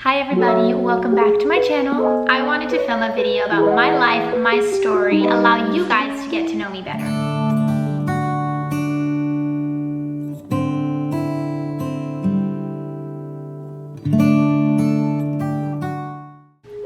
Hi everybody, welcome back to my channel. I wanted to film a video about my life, my story, allow you guys to get to know me better.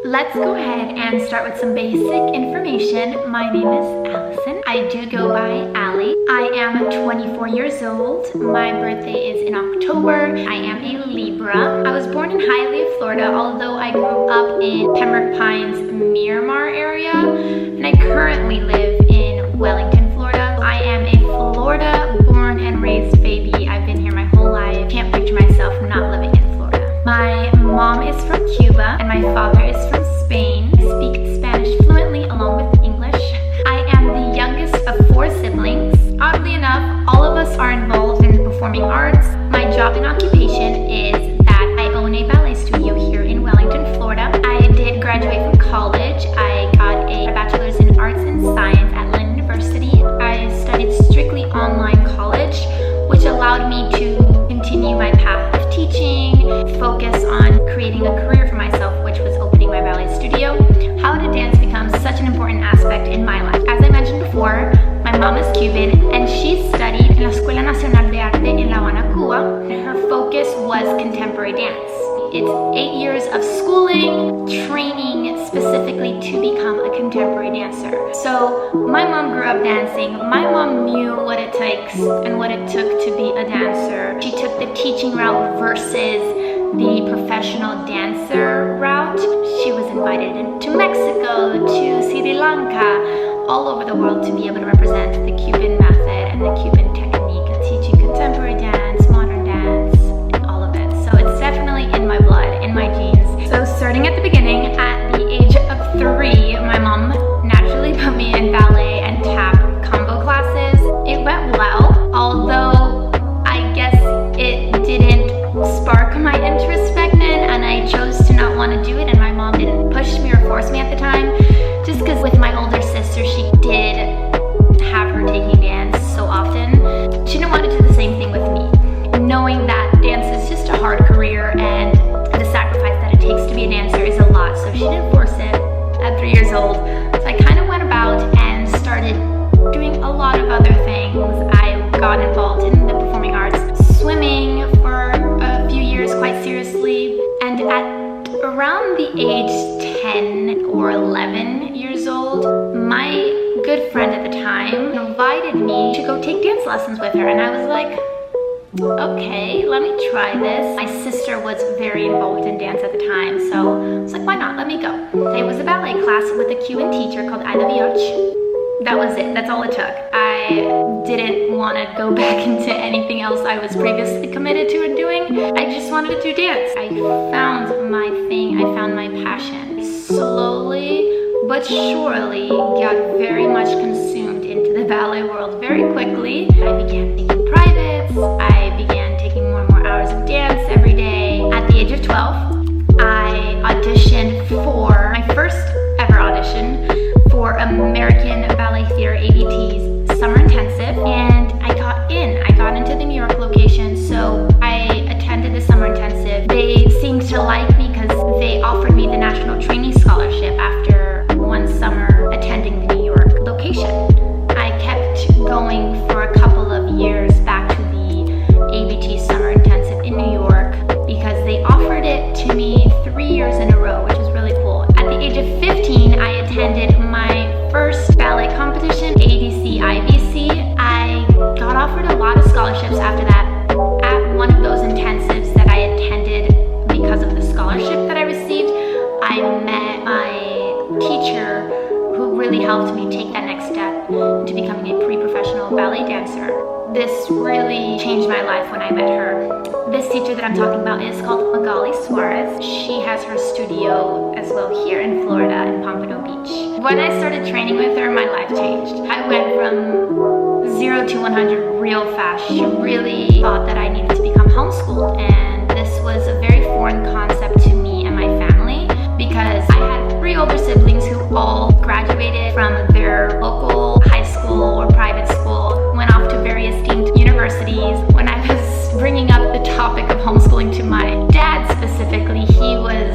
Let's go ahead and start with some basic information. My name is Allison. I do go by Allie. I am 24 years old. My birthday is in October. I am a Libra. I was born in Hialeah, Florida, although I grew up in Pembroke Pines, Miramar area, and I currently live in Wellington, Florida. I am a Florida born and raised baby. I've been here my whole life. Can't picture myself not living in Florida. My mom is from Cuba and my father is from Spain. I speak Spanish fluently along with English. I am the youngest of 4 siblings. Oddly enough, all of us are involved in the performing arts. My job and occupation is that I own a ballet studio here in Wellington, Florida. I did graduate from college. I got a bachelor's in arts and science at Lynn University. I studied strictly online college, which allowed me to continue my path of teaching, focus on creating a career for myself, which was opening my ballet studio. How did dance become such an important aspect in my life? As I mentioned before, my mom is Cuban and she studied in La Escuela Nacional de Arte in La Habana, Cuba. Her focus was contemporary dance. It's 8 years of schooling, training specifically to become a contemporary dancer. So my mom grew up dancing. My mom knew what it takes and what it took to be a dancer. She took the teaching route versus the professional dancer route. She was invited to Mexico, to Sri Lanka, all over the world to be able to represent the Cuban method and the Cuban technique of teaching contemporary dance, modern dance, and all of it. So it's definitely in my blood, in my genes. So starting at the beginning, at the age of 3, my mom naturally put me in ballet and tap combo classes. It went well, although I guess it didn't spark my interest back then, and I chose to not want to do it, and my mom didn't push me or force me at the time, just because with my older sister, she did have her taking dance so often. She didn't want to do the same thing with me, knowing that dance is just a hard career and the sacrifice that it takes to be a dancer is a lot, so she didn't force it at 3 years old. So I kind of went about and started doing a lot of other things. I got involved in the performing arts, swimming for a few years quite seriously, and at around the age 10 or 11 years old, my good friend at the time invited me to go take dance lessons with her, and I was like, okay, let me try this. My sister was very involved in dance at the time, so I was like, why not? Let me go. It was a ballet class with a Cuban teacher called Ida Bioch. That was it. That's all it took. I didn't want to go back into anything else I was previously committed to and doing. I just wanted to do dance. I found my thing. I found my passion. Slowly but surely got very much consumed into the ballet world very quickly. I began taking privates. I began taking more and more hours of dance every day. At the age of 12, I auditioned for my first ever audition for American Ballet Theater ABT's Summer Intensive, and I got in. I got into the New York location, so I attended the Summer Intensive. They seemed to like me because they offered me the National Trainee Scholarship after one summer attending the New York location. I kept going for a couple of years back to the ABT Summer Intensive in New York because they offered it to me 3 years in a row, which was really cool. At the age of 15, I attended my first ballet competition, ADC IBC. I got offered a lot of scholarships after that. At one of those intensives that I attended because of the scholarship that I received, I met my teacher who really helped me take that next step into becoming a pre-professional ballet dancer. This really changed my life when I met her. This teacher that I'm talking about is called Magali Suarez. She has her studio as well here in Florida in Pompano Beach. When I started training with her, my life changed. I went from 0 to 100 real fast. She really thought that I needed to become homeschooled, and this was a very foreign concept to me and my family because I had 3 older siblings who all graduated from their local high school or private school, went off to very esteemed universities. When I was bringing up the topic of homeschooling to my dad specifically, he was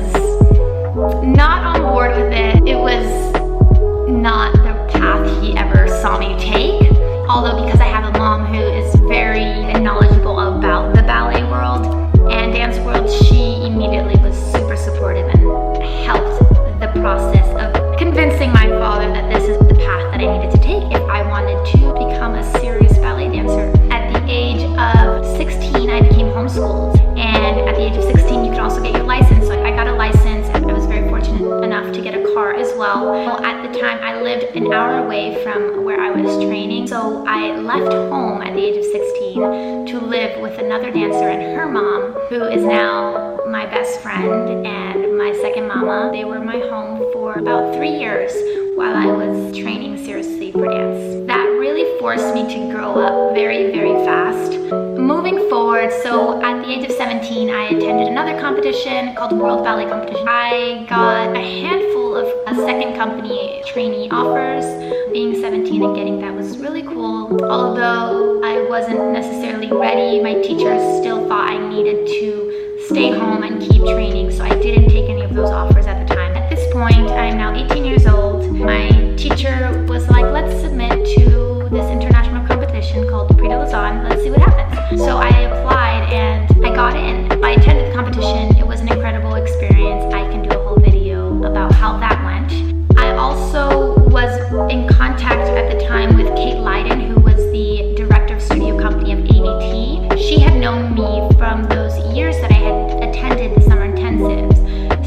supportive and helped the process of convincing my father that this is the path that I needed to take if I wanted to become a serious ballet dancer. At the age of 16, I became homeschooled, and at the age of 16, you can also get your license. So I got a license, and I was very fortunate enough to get a car as well. Well, at the time, I lived an hour away from where I was training, so I left home at the age of 16 to live with another dancer and her mom, who is now my best friend and my second mama. They were my home for about 3 years while I was training seriously for dance. That really forced me to grow up very, very fast. Moving forward, so at the age of 17, I attended another competition called World Ballet Competition. I got a handful of second company trainee offers. Being 17 and getting that was really cool. Although I wasn't necessarily ready, my teachers still thought I needed to stay home and keep training, so I didn't take any of those offers at the time. At this point, I'm now 18 years old. My teacher was like, let's submit to this international competition called Prix de Lausanne. Let's see what happens. So I applied and I got in. I attended the competition. It was an incredible experience. I can do a whole video about how that went. I also was in contact at the time with Kate Lydon, who was the director of studio company of ABT. She had known me from those years that I had attended the summer intensives.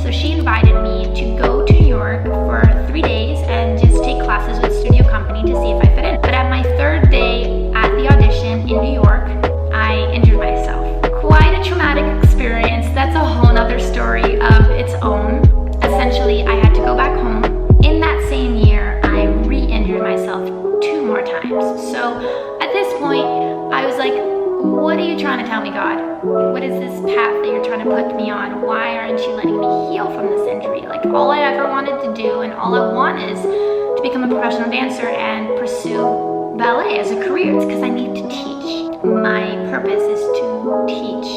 So she invited me to go to New York for 3 days and just take classes with studio company to see if I fit in. But at my third day at the audition in New York, I injured myself. Quite a traumatic experience. That's a whole nother story of its own. Essentially, I had to go back home. In that same year, I re-injured myself 2 more times. So at this point, I was like, what are you trying to tell me, God? What is this path that you're trying to put me on? Why aren't you letting me heal from this injury? Like, all I ever wanted to do and all I want is to become a professional dancer and pursue ballet as a career. It's because I need to teach. My purpose is to teach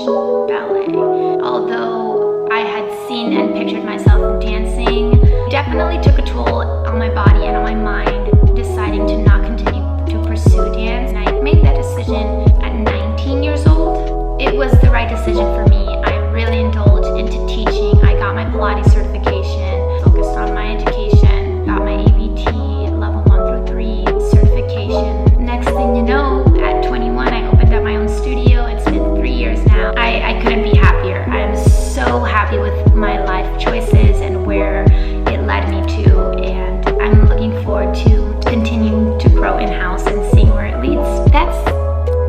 ballet. Although I had seen and pictured myself dancing, definitely took a toll on my body and on my mind, deciding to not continue to pursue dance. And I made that decision at 19 years old. It was the right decision for me. I really indulged into teaching. I got my Pilates certification, focused on my education, got my ABT level 1 through 3 certification. Next thing you know, at 21, I opened up my own studio. It's been 3 years now. I couldn't be happier. I'm so happy with my life choices and where it led me to, and I'm looking forward to continue to grow in-house and seeing where it leads. That's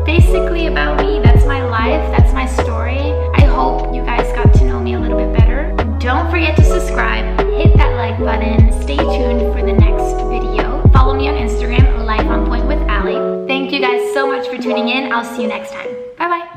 basically about me. That's my life. That's my story. I hope you guys got to know me a little bit better. Don't forget to subscribe, hit that like button, stay tuned for the next video. Follow me on Instagram, Life on Point with Ali. Thank you guys so much for tuning in. I'll see you next time. Bye bye.